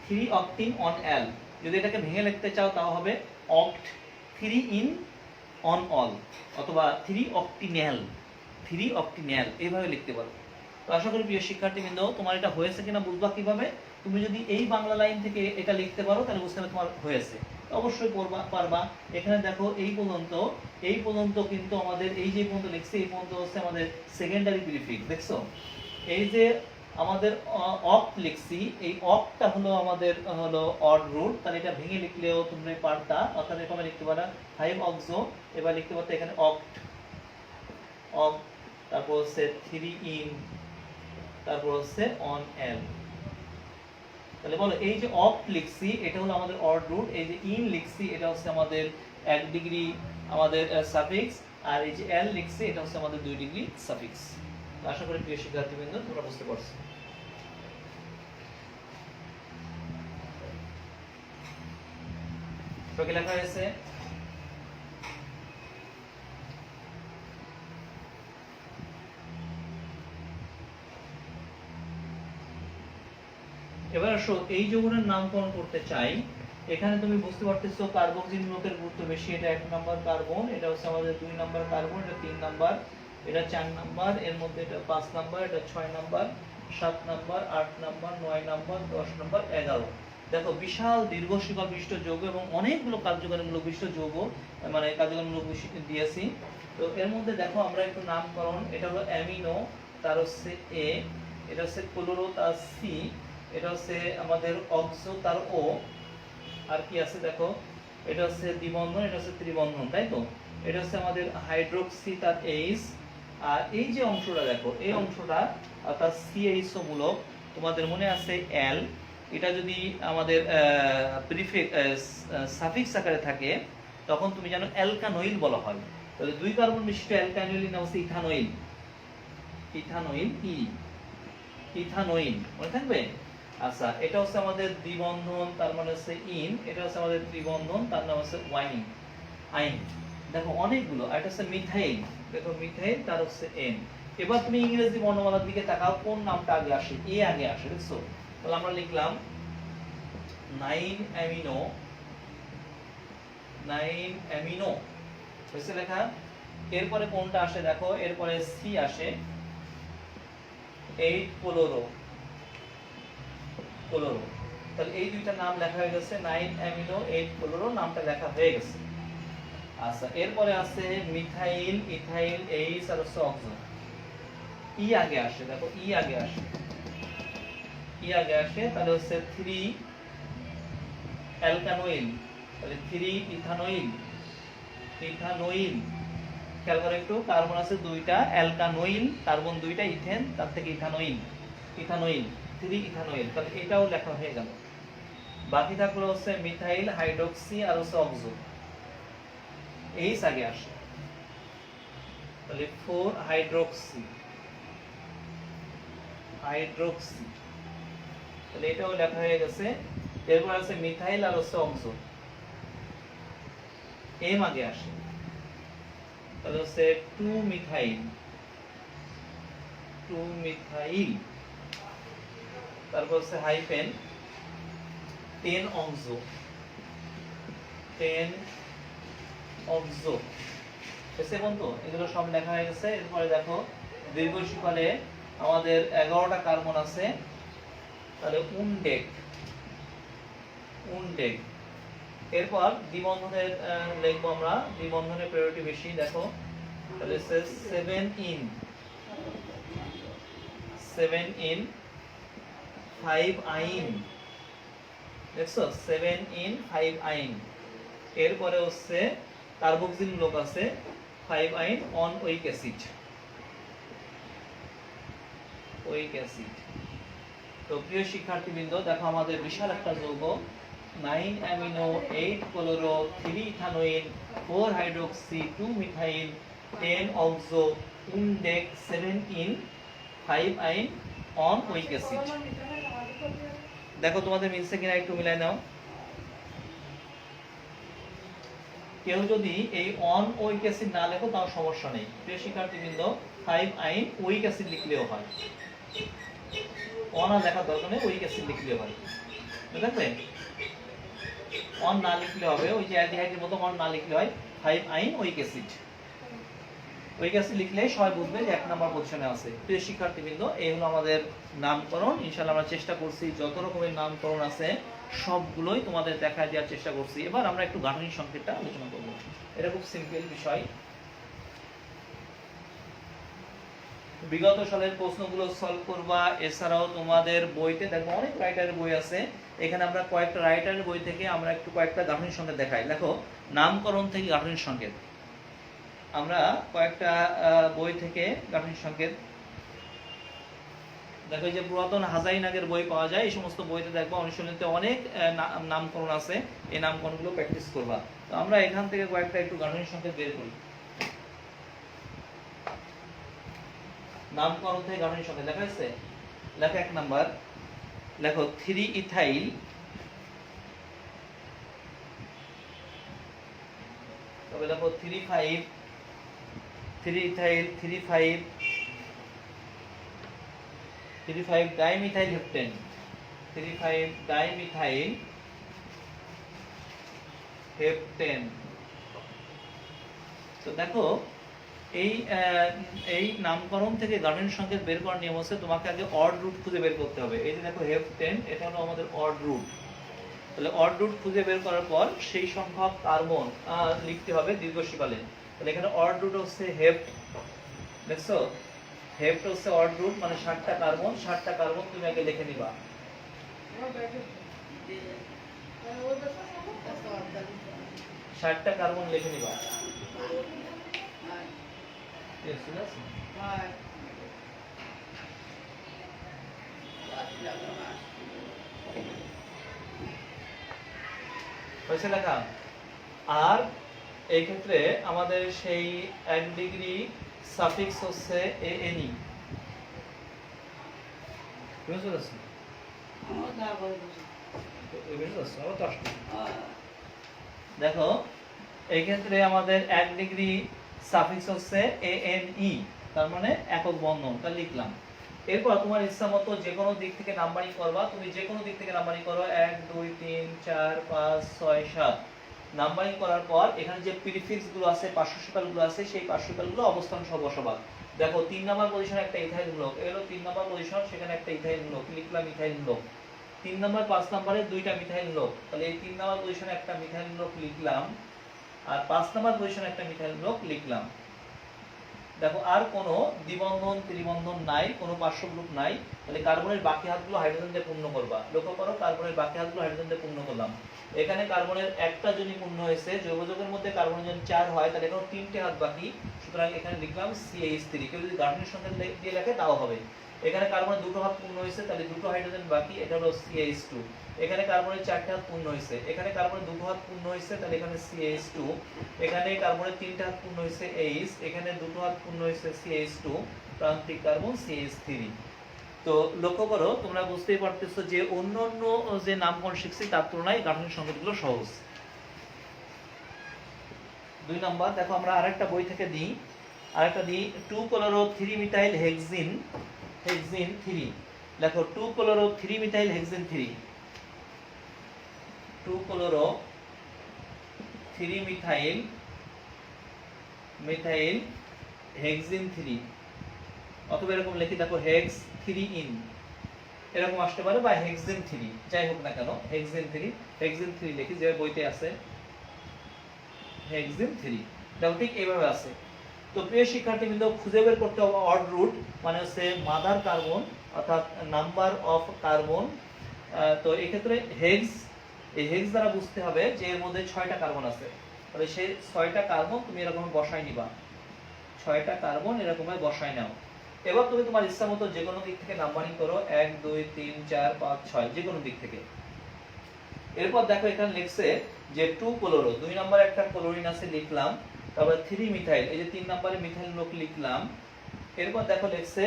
3 অক্টিন অন অ্যাল। যদি এটাকে ভেঙে লিখতে চাও তাও হবে অক্ট 3 ইন অন অল, অথবা 3 অক্টিন্যাল, এইভাবে লিখতে পারো। তো আশা করি প্রিয় শিক্ষার্থীবৃন্দ তোমার এটা হয়েছে কিনা বুঝবা কিভাবে। তুমি যদি এই বাংলা লাইন থেকে এটা লিখতে পারো তাহলে বুঝতে হবে তোমার হয়েছে, অবশ্যই পারবা। এখানে দেখো এই পর্যন্ত কিন্তু আমাদের এই যে পর্যন্ত লিখছে, এই পর্যন্ত হচ্ছে আমাদের সেকেন্ডারি প্রিফিক্স, দেখছো? এই যে আমাদের অক্ট লিখছি, এই অক্টটা হলো আমাদের হলো অড রুট, তাহলে এটা ভেঙে লিখলেও তোমরা পারতা, অর্থাৎ এভাবে লিখতে পারো 5 অক্সো, এবার লিখতে পারতো এখানে অক্ট, অক্ট, তারপর হচ্ছে 3 ইন, তারপর হচ্ছে অন এল। তাহলে বলো এই যে অক্ট লিখছি এটা হলো আমাদের অড রুট, এই যে ইন লিখছি এটা হচ্ছে আমাদের 1 ডিগ্রি আমাদের সাফিক্স, আর এই যে এল লিখছি এটা হচ্ছে আমাদের 2 ডিগ্রি সাফিক্স। আশা করি প্রিয় শিক্ষার্থীবৃন্দ তোমরা বুঝতে পারছো। তো কি লেখা হয়েছে? এবার আসো এই যৌগের নামকরণ করতে চাই। এখানে তুমি বুঝতে পারতেছো কার্বক্সিল মূলকের গুরুত্ব বেশি, এটা 1 নাম্বার কার্বন, এটা হচ্ছে আমাদের 2 নাম্বার কার্বন, এটা 3 নাম্বার, এটা 4 নাম্বার, এর মধ্যে এটা 5 নাম্বার, এটা 6 number, 7 number, 8 number, 9 number, 10 number, 11। দেখো বিশাল দীর্ঘ শিকল বিশিষ্ট যৌগ এবং অনেকগুলো কার্যকারীমূলক বিশিষ্ট যৌগ, মানে কার্যকারীমূলক দিয়েছি। তো এর মধ্যে দেখো আমরা একটু নামকরণ, এটা হলো অ্যামিনো, তার হচ্ছে এ, এটা হচ্ছে ক্লোরো, তার সি, এটা হচ্ছে আমাদের অক্সো, তার ও, আর কি আছে দেখো, এটা হচ্ছে দ্বিবন্ধন, এটা হচ্ছে ত্রিবন্ধন, তাই তো। এটা হচ্ছে আমাদের হাইড্রোক্সি, তার এইচ, আর এই যে অংশটা দেখো, এই অংশটা অর্থাৎ সিএইচও মূলক, তোমাদের মনে আছে এল, এটা যদি আমাদের প্রিফিক্স সাফিক্স আকারে থাকে তখন তুমি জানো অ্যালকানোইল বলা হয়। তাহলে 2 কার্বন বিশিষ্ট অ্যালকানোইল নাম হচ্ছে ইথানোইল, ইথানোইল, ইথানোইল মনে থাকবে। আচ্ছা, এটা হচ্ছে আমাদের দ্বিবন্ধন, তার মানে হচ্ছে ইন, এটা হচ্ছে আমাদের ত্রিবন্ধন, তার নাম হচ্ছে ওয়াইন, আইন। দেখো অনেকগুলো, আর এটা হচ্ছে মিথাইল, দেখো মিথাইল, তার হচ্ছে এন। এবার তুমি ইংরেজি বর্ণমালার দিকে তাকাও, কোন নামটা আগে আসে? এ আগে আসে, দেখছো। তাহলে আমরা লিখলাম 9 অ্যামিনো, 9 অ্যামিনো হয়েছে লেখা। এরপরে কোনটা আসে দেখো, এরপরে সি আসে, 8 ক্লোরো, ক্লোরো। তাহলে এই দুইটা নাম লেখা হয়ে গেছে, 9 অ্যামিনো 8 ক্লোরো নামটা লেখা হয়ে গেছে। আচ্ছা, এরপরে আছে মিথাইল, ইথাইল, এইচ, আর হচ্ছে অক্সো। ই আগে আসে, দেখো ই আগে আসে, ই আগে আসে, তাহলে হচ্ছে 3 অ্যালকানোইল, তাহলে 3 ইথানোইল, ইথানোইল। খেয়াল করে একটু, কার্বন আছে 2টা, অ্যালকানোইল, কার্বন 2টা, ইথেন, তার থেকে ইথানোইল, ইথানোইল, 3 ইথানোইল। তাহলে এটাও লেখা হয়ে গেল। বাকি থাকলো হচ্ছে মিথাইল, হাইড্রোক্সি, আর হচ্ছে অক্সো। এইচ আগে আসে, তাহলে 4 হাইড্রোক্সি, হাইড্রোক্সি, তাহলে এটাও লেখা হয়ে গেছে। এরপর আছে মিথাইল, আর হচ্ছে অক্সো, এম আগে আসে, তাহলে হচ্ছে 2 মিথাইল, 2 মিথাইল, তারপর হচ্ছে হাইফেন 10 অক্সো, 10 অক্সো। এসে বন্ধু এগুলো সব লেখা হয়ে গেছে। এরপরে দেখো দীর্ঘ শিকলে আমাদের 11টা কার্বন আছে, তাহলে উনডেক, উনডেক। এরপর দ্বিবন্ধনের লিখবো আমরা, দ্বিবন্ধনের প্রায়োরিটি বেশি, দেখো তাহলে 7 ইন, 7 ইন, 5 আইন, দেখছো 7 ইন 5 আইন। এরপরে হচ্ছে কার্বক্সিল মূলক আছে 5 yne on oic acid, oic acid. তো প্রিয় শিক্ষার্থীবৃন্দ দেখো আমাদের বিশাল একটা যৌগ, 9 amino, 8 chloro, 3 ethanoyl, 4 hydroxy, 2 methyl, 10 oxo, undec, 7 ene 5 yne on oic acid. দেখো তোমাদের মিলছে কিনা একটু মিলাই নাও। কেউ যদি এই অন ওইক অ্যাসিড না লেখো তাও সমস্যা নেই, প্রিয় শিক্ষার্থীবৃন্দ 5 আইন ওইক অ্যাসিড লিখলেও হয়, অন আর লেখার দরকার নেই, ওইক অ্যাসিড লিখলেও হয়, বুঝলে? অন না লিখলে হবে, ওই যে অ্যালডিহাইডের মতো অন না লিখলে হয় 5 আইন ওইক অ্যাসিড। ওইক অ্যাসিড লিখলে সবাই বুঝবে যে 1 নাম্বার পজিশনে আছে। প্রিয় শিক্ষার্থীবৃন্দ এই হলো আমাদের নামকরণ। ইনশাআল্লাহ আমরা চেষ্টা করছি যত রকমের নামকরণ আছে সবগুলোই তোমাদের দেখায় দেওয়ার চেষ্টা করছি। এবার আমরা একটু গাঠনিক সংকেতটা আলোচনা করব। এটা খুব সিম্পল বিষয়। বিগত সালের প্রশ্নগুলো সলভ করবা। এছাড়াও তোমাদের বইতে দেখো অনেক রাইটারের বই আছে, এখানে আমরা কয়েকটা রাইটারের বই থেকে আমরা একটু কয়েকটা গাঠনিক সংকেত দেখাই। দেখো নামকরণ থেকে গাঠনিক সংকেত, আমরা কয়েকটা বই থেকে গাঠনিক সংকেত দেখো, যে পুরাতন হাজাইনাগের বই পাওয়া যায়, এই সমস্ত বইতে দেখবো অনুশীলনীতে অনেক নামকরণ আছে, এই নামকরণগুলো প্র্যাকটিস করবা। তো আমরা এখান থেকে কয়েকটা একটু গাঠনিক সংকেত বের করি। নামকরণ থেকে গাঠনিক সংকেত লেখা আছে, লেখা 1 নাম্বার, লেখো 3 ইথাইল, তবে দেখো 3 ethyl 3,5 dimethyl heptane, 3,5 dimethyl heptane. তো দেখো এই নামকরণ থেকে গাঠনিক সংকেত বের করার নিয়ম হচ্ছে তোমাকে আগে অড রুট খুঁজে বের করতে হবে। এই যে দেখো হেপটেন, এটা হলো আমাদের অড রুট। তাহলে অড রুট খুঁজে বের করার পর সেই সংখ্যক কার্বন লিখতে হবে দীর্ঘশিকালে। তাহলে এখানে অড রুট হচ্ছে হেপ্ট, দেখছো হেপ্ট হচ্ছে অড রুট, মানে 60টা কার্বন, 60টা কার্বন তুমি আগে লিখে নিবা। 60টা কার্বন লিখে নিবা। হয়েছে লেখা। আর এই ক্ষেত্রে আমাদের সেই 1 ডিগ্রি সাফিক্স হচ্ছে ANE। দেখো এই ক্ষেত্রে আমাদের 1 ডিগ্রি সাফিক্স হচ্ছে ANE, তার মানে একক বন্ধন, তা লিখলাম। এরপর তোমার ইচ্ছা মতো যে কোনো দিক থেকে নাম্বারিং করবা, তুমি যে কোনো দিক থেকে নাম্বারিং করো, 1 2 3 4 5 6 7 নাম্বারিং করার পর এখানে যে প্রিফিক্স গুলো আছে, পার্শ্বশিকাল গুলো আছে, সেই পার্শ্বশিকাল গুলো অবস্থান সহ বসাবা। দেখো 3 নাম্বার পজিশনে একটা ইথাইল মূলক, এলো 3 নাম্বার পজিশন, সেখানে একটা ইথাইল মূলক লিখলাম, ইথাইল মূলক। 3 নাম্বার 5 নাম্বারে দুইটা মিথাইল মূলক, তাহলে এই 3 নাম্বার পজিশনে একটা মিথাইল মূলক লিখলাম, আর 5 নাম্বার পজিশনে একটা মিথাইল মূলক লিখলাম। দেখো আর কোনো দ্বিবন্ধন ত্রিবন্ধন নাই, কোনো পার্শ্ব গ্রুপ নাই, তাহলে কার্বনের বাকি হাতগুলো হাইড্রোজেন দিয়ে পূর্ণ করবা। লক্ষ্য করো কার্বনের বাকি হাতগুলো হাইড্রোজেন দিয়ে পূর্ণ করলাম। এখানে কার্বনের একটা যদি পূর্ণ হয়েছে, জৈব যৌগের মধ্যে কার্বন যদি 4 হয়, তাহলে এখানে 3টে হাত বাকি, সুতরাং এখানে লিখলাম CH3। কেউ যদি গাঠনিক সংকেত দিয়ে লেখে তাও হবে। এখানে কার্বনের 2টো হাত পূর্ণ হয়েছে, তাহলে 2টো হাইড্রোজেন বাকি, এটা হলো CH2। এখানে কার্বনের 4টে হাত পূর্ণ হয়েছে, এখানে কার্বনের 2টো হাত পূর্ণ হয়েছে, তাহলে এখানে CH2। এখানে কার্বনের 3টে হাত পূর্ণ হয়েছে H, এখানে 2টো হাত পূর্ণ হয়েছে CH2, প্রান্তিক কার্বন CH3। তো লক্ষ্য করো তোমরা বুঝতেই পারতেছো যে অন্যান্য যে নামকরণ শিখছি তার তুলনায় গাঠনিক সংকেতগুলো সহজ। 2 নাম্বার দেখো আমরা আরেকটা বই থেকে দিই, 2-chloro-3-methyl hexene 3। দেখো 2-chloro-3-methyl hexene 3, 2-chloro-3-methyl hexene 3, অথবা এরকম লিখি, দেখো হেক্স 3 এরকম আসতে পারে, বা হেক্সেন 3, যাই হোক না কেন হেক্সেন 3 লিখি, যে বইতে আছে হেক্সেন 3, দেখো ঠিক এইভাবে আছে। তো প্রিয় শিক্ষার্থীবৃন্দ, খুঁজে বের করতে হবে অড রুট, মানে হচ্ছে মাদার কার্বন অর্থাৎ নাম্বার অফ কার্বন। তো এই ক্ষেত্রে হেক্স, এই হেক্স দ্বারা বুঝতে হবে যে এর মধ্যে 6টা কার্বন আছে, তাহলে সেই 6টা কার্বন তুমি এরকম বসাই নিবা, 6টা কার্বন এরকম ভাবে বসাই নাও। এবার তুমি তোমার ইচ্ছা মতো যে কোনো দিক থেকে নাম্বারিং করো, 1 2 3 4 5 6, যে কোনো দিক থেকে। এরপর দেখো এখানে লিখছে যে 2-chloro, 2 নম্বরে একটা ক্লোরিন আছে লিখলাম, তারপর 3-methyl, এই যে 3 নম্বরে মিথাইল গ্রুপ লিখলাম। এরপর দেখো লিখছে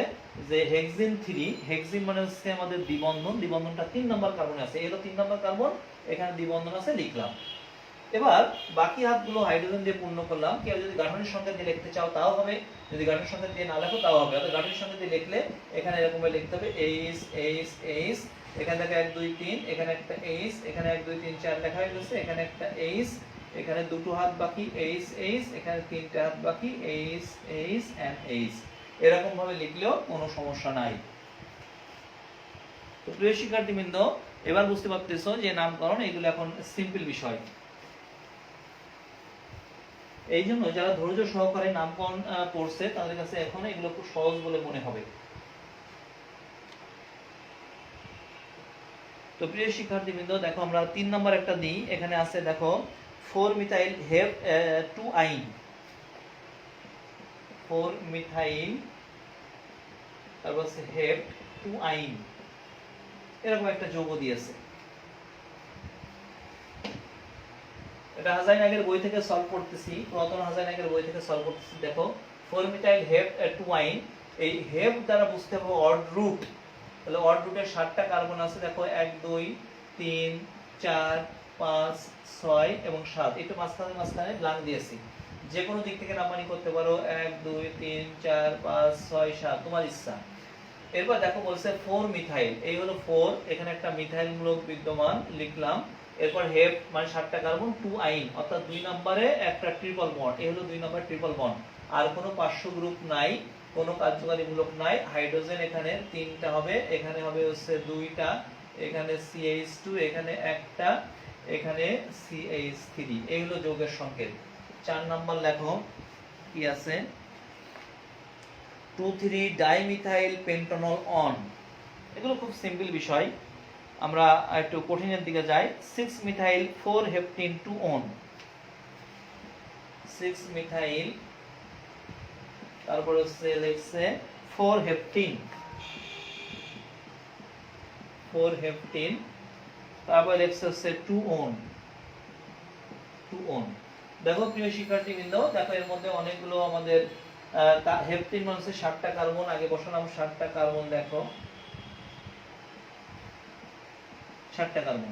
যে হেক্সিন 3, হেক্সিন মানে হচ্ছে আমাদের দ্বিবন্ধন, দ্বিবন্ধনটা 3 নম্বর কার্বনে আছে, এলো 3 নম্বর কার্বন, এখানে দ্বিবন্ধন আছে লিখলাম। এবার বাকি হাতগুলো হাইড্রোজেন দিয়ে পূর্ণ করলাম। কেউ যদি গাঠনিক সংকেত দিয়ে লিখতে চাও তাও হবে, যদি গাঠনিক সংকেত দিয়ে না লেখো তাও হবে। অর্থাৎ গাঠনিক সংকেত দিয়ে লিখলে এখানে এরকম ভাবে লিখতে হবে H H H, এখানে দেখো 1 2 3, এখানে একটা H, এখানে 1 2 3 4 লেখা হয়ে গেছে, এখানে একটা H, এখানে দুটো হাত বাকি H H, এখানে 3টে হাত বাকি H H and H, এরকম ভাবে লিখলেও কোনো সমস্যা নাই। তো প্রিয় শিক্ষার্থীবৃন্দ, এবার বুঝতে পারতেছো যে নামকরণ এগুলো এখন সিম্পল বিষয়। এই জন্য যারা ধৈর্য সহকারে নামকরণ পড়ছে তাদের কাছে এখন এগুলো খুব সহজ বলে মনে হবে। তো প্রিয় শিক্ষার্থীবৃন্দ দেখো আমরা 3 নাম্বার একটা দিই, এখানে আছে দেখো 4 মিথাইল হেপ 2 আইন, 4 মিথাইল তারপর আছে হেপ 2 আইন, এরকম একটা যৌগ দিয়েছে। এটা হাজাইনাগের বই থেকে সলভ করতেছি, পুরাতন হাজাইনাগের বই থেকে সলভ করতেছি। দেখো 4 মিথাইল হেপ 2 আইন, এই হেপ দ্বারা বুঝতে হবে অড রুট, তাহলে অড রুটের 7টা কার্বন আছে। দেখো 1 2 3 4 5 6 এবং 7, একটু মাঝখানে ব্ল্যাঙ্ক দিয়েছি, যে কোনো দিক থেকে নাম্বারিং করতে পারো 1 2 3 4 5 6 7 তোমার ইচ্ছা। এরপর দেখো বলছে 4 মিথাইল, এই হলো 4, এখানে একটা মিথাইল মূলক বিদ্যমান লিখলাম। এরপর হেপ মানে 7টা কার্বন 2 আইন, অর্থাৎ 2 নম্বরে একটা ট্রিপল বন্ড, এই হলো 2 নম্বর ট্রিপল বন্ড। আর কোনো পার্শ্ব গ্রুপ নাই, কোনো কার্যকারী মূলক নাই। হাইড্রোজেন এখানে 3টা হবে, এখানে হবে হচ্ছে 2টা, এখানে CH2, এখানে একটা, এখানে CH3, এই হলো যৌগের সংকেত। 4 নাম্বার লেখো কি আছে, 2,3 ডাইমিথাইল পেন্টানল অন। এগুলো খুব সিম্পল বিষয়, আমরা একটু কঠিনের দিকে যাই। 6 মিথাইল 4 হেপটিন 2 অন, 6 মিথাইল তারপর হচ্ছে লিখছে 4 হেপটিন, 4 হেপটিন তারপর লিখছে হচ্ছে 2 অন, 2 অন। দেখো প্রিয় শিক্ষার্থীবৃন্দ, দেখো এর মধ্যে অনেকগুলো আমাদের হেপটিন মানে হচ্ছে 7টা কার্বন, আগে বসালাম 7টা কার্বন। দেখো 7টা কার্বন,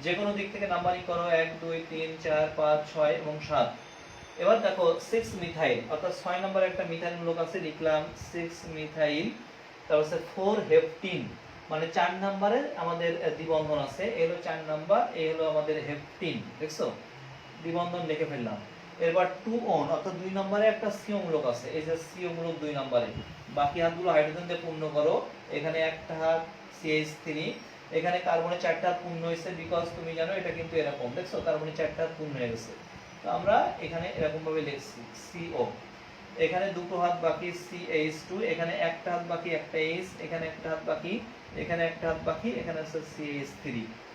যে কোনো দিক থেকে নাম্বারিং করো 1 2 3 4 5 6 এবং 7। এবার দেখো 6 মিথাইল, অর্থাৎ 6 নম্বরে একটা মিথাইল মূলক আছে, লিখলাম 6 মিথাইল, তারপর হচ্ছে 4 হেপটিন, মানে 4 নম্বরে আমাদের দ্বিবন্ধন আছে, এই হলো 4 নাম্বার, এই হলো আমাদের হেপটিন, দেখছো দ্বিবন্ধন লিখে ফেললাম। এরপর 2 অন, অর্থাৎ 2 নম্বরে একটা CO মূলক আছে, এই যে CO মূলক 2 নম্বরে, বাকি হাতগুলো হাইড্রোজেন দিয়ে পূর্ণ করো। এখানে একটা হাত CH3, এখানে কার্বনে 4টা হাত পূর্ণ হয়েছে, বিকজ তুমি জানো এটা কিন্তু এরকম, দেখছো কার্বনে 4টা হাত পূর্ণ হয়ে গেছে। তো আমরা এখানে এরকম ভাবে লিখছি CO, এখানে দুটো হাত বাকি CH2, এখানে একটা হাত বাকি একটা H, এখানে একটা হাত বাকি, এখানে একটা হাত বাকি, এখানে আছে CH3।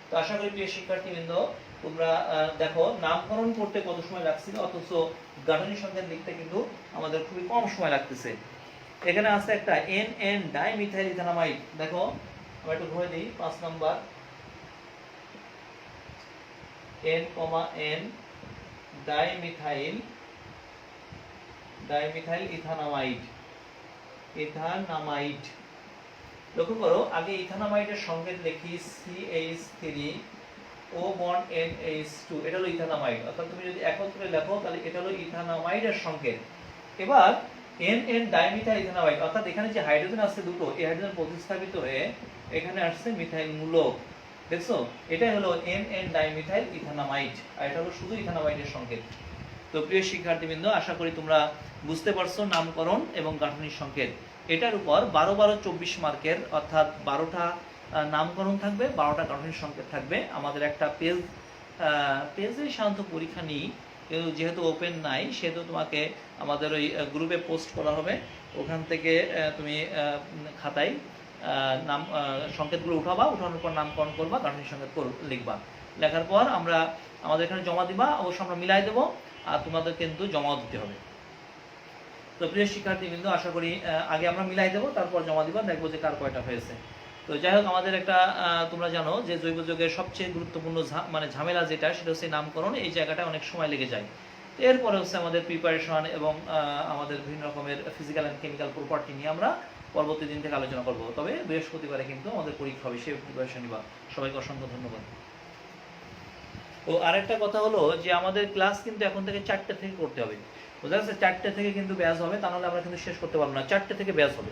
তো আশা করি প্রিয় শিক্ষার্থীবৃন্দ তোমরা দেখো নামকরণ করতে কত সময় লাগছিল, অথচ গাঠনিক সংকেত লিখতে কিন্তু আমাদের খুবই কম সময় লাগতেছে। এখানে আছে একটা NN ডাইমিথাইল ইথানামাইড, দেখো আমরা একটু ধরে দিই 5 নাম্বার, N, ডাইমিথাইল ইথানামাইড, লক্ষ্য করো আগে ইথানামাইডের সংকেত লিখি CH3 O বন্ড NH2, এটা হলো ইথানামাইড, অর্থাৎ তুমি যদি একত্রে লেখো তাহলে এটা হলো ইথানামাইডের সংকেত। এবার NN ডাইমিথাইল ইথানামাইড, অর্থাৎ এখানে যে হাইড্রোজেন আছে দুটো, এই হাইড্রোজেন প্রতিস্থাপিত হয়ে এখানে আসছে মিথাইল মূলক, দেখছো এটাই হলো NN ডাইমিথাইল ইথানামাইড, আর এটা হলো শুধু ইথানামাইডের সংকেত। তো প্রিয় শিক্ষার্থীবৃন্দ আশা করি তোমরা বুঝতে পারছো নামকরণ এবং গাঠনিক সংকেত। এটার উপর 12 12 24 মার্কের, অর্থাৎ 12টা নামকরণ থাকবে, 12টা গাঠনিক সংকেত থাকবে। আমাদের একটা পেজে সাধারণত পরীক্ষা নিই, যেহেতু ওপেন নাই সেহেতু তোমাকে আমাদের ওই গ্রুপে পোস্ট করা হবে, ওখান থেকে তুমি খাতায় নাম সংকেতগুলো উঠাবা, উঠানোর পর নামকরণ করবা, গাঠনিক সংকেত লিখবা, লেখার পর আমাদের এখানে জমা দিবা, অবশ্য আমরা মিলাই দেবো, আর তোমাদের কিন্তু জমা দিতে হবে। তো প্রিয় শিক্ষার্থীবৃন্দ আশা করি আগে আমরা মিলাই দেবো, তারপর জমা দিবা, দেখবো যে কার কয়টা হয়েছে। তো যাই হোক আমাদের একটা তোমরা জানো যে জৈব যৌগের সবচেয়ে গুরুত্বপূর্ণ মানে ঝামেলা যেটা, সেটা হচ্ছে নামকরণ, এই জায়গাটা অনেক সময় লেগে যায়। তো এরপরে হচ্ছে আমাদের প্রিপারেশন এবং আমাদের বিভিন্ন রকমের ফিজিক্যাল অ্যান্ড কেমিক্যাল প্রপার্টি নিয়ে আমরা পরবর্তী দিন থেকে আলোচনা করবো। তবে বৃহস্পতিবারে কিন্তু আমাদের পরীক্ষা হবে, সে প্রিপারেশন নিবা। সবাইকে অসংখ্য ধন্যবাদ। তো আরেকটা কথা হলো যে আমাদের ক্লাস কিন্তু এখন থেকে 4টে থেকে করতে হবে, বুঝা যাচ্ছে 4টে থেকে কিন্তু ব্যাচ হবে, তা নাহলে আমরা কিন্তু শেষ করতে পারবো না, 4টে থেকে ব্যাচ হবে।